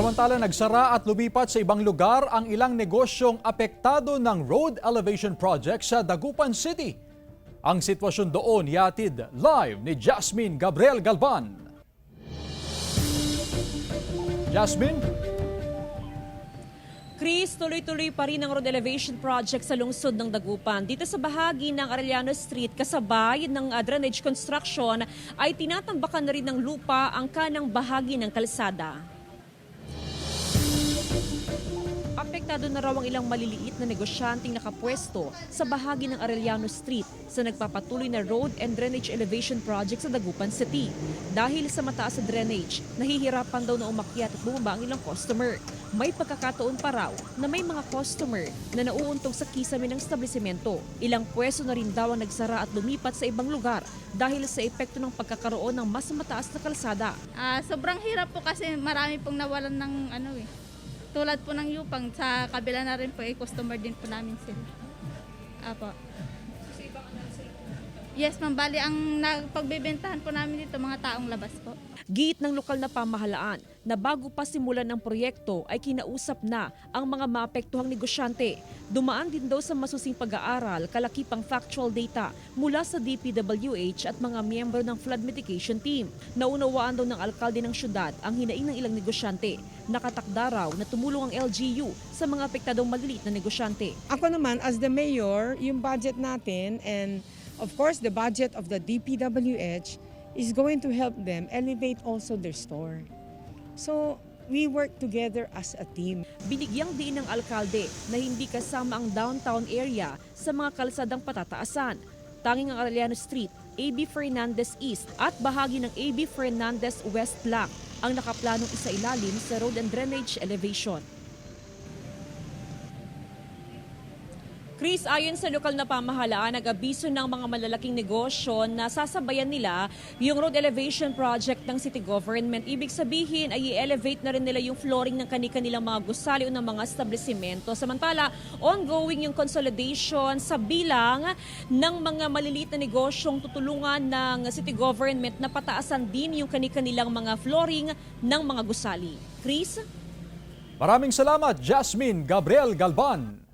Samantala, nagsara at lumipat sa ibang lugar ang ilang negosyong apektado ng road elevation project sa Dagupan City. Ang sitwasyon doon yatid live ni Jasmine Gabriel Galban. Jasmine? Chris, tuloy-tuloy pa rin ang road elevation project sa lungsod ng Dagupan. Dito sa bahagi ng Arellano Street, kasabay ng drainage construction, ay tinatambakan na rin ng lupa ang kanang bahagi ng kalsada. Apektado na raw ang ilang maliliit na negosyanteng nakapwesto sa bahagi ng Arellano Street sa nagpapatuloy na road and drainage elevation project sa Dagupan City. Dahil sa mataas na drainage, nahihirapan daw na umakyat at bumaba ang ilang customer. May pagkakataon pa raw na may mga customer na nauuntog sa kisame ng establisimento. Ilang pwesto na rin daw ang nagsara at lumipat sa ibang lugar dahil sa epekto ng pagkakaroon ng mas mataas na kalsada. Sobrang hirap po kasi marami pong nawalan ng tulad po ng Yupang, sa kabila na rin po, customer din po namin sila. Apo. Yes, ma'am. Bali, ang pagbebentahan po namin dito, mga taong labas po. Giit ng lokal na pamahalaan na bago pa simulan ng proyekto ay kinausap na ang mga maapektuhang negosyante. Dumaan din daw sa masusing pag-aaral, kalakipang factual data mula sa DPWH at mga miyembro ng flood mitigation team. Naunawaan daw ng alkalde ng syudad ang hinaing ng ilang negosyante. Nakatakda raw na tumulong ang LGU sa mga apektadong maliliit na negosyante. Ako naman, as the mayor, yung budget natin and of course the budget of the DPWH is going to help them elevate also their store. So, we work together as a team. Binigyang diin ng alkalde na hindi kasama ang downtown area sa mga kalsadang patataasan. Tanging ang Arellano Street, AB Fernandez East at bahagi ng AB Fernandez West lang ang nakaplanong isailalim sa road and drainage elevation. Chris, ayon sa lokal na pamahalaan, nag-abiso ng mga malalaking negosyo na sasabayan nila yung road elevation project ng city government. Ibig sabihin ay i-elevate na rin nila yung flooring ng kanilang mga gusali o ng mga establishmento. Samantala, ongoing yung consolidation sa bilang ng mga maliliit na negosyong tutulungan ng city government na pataasan din yung kanilang mga flooring ng mga gusali. Chris? Maraming salamat, Jasmine Gabriel Galban.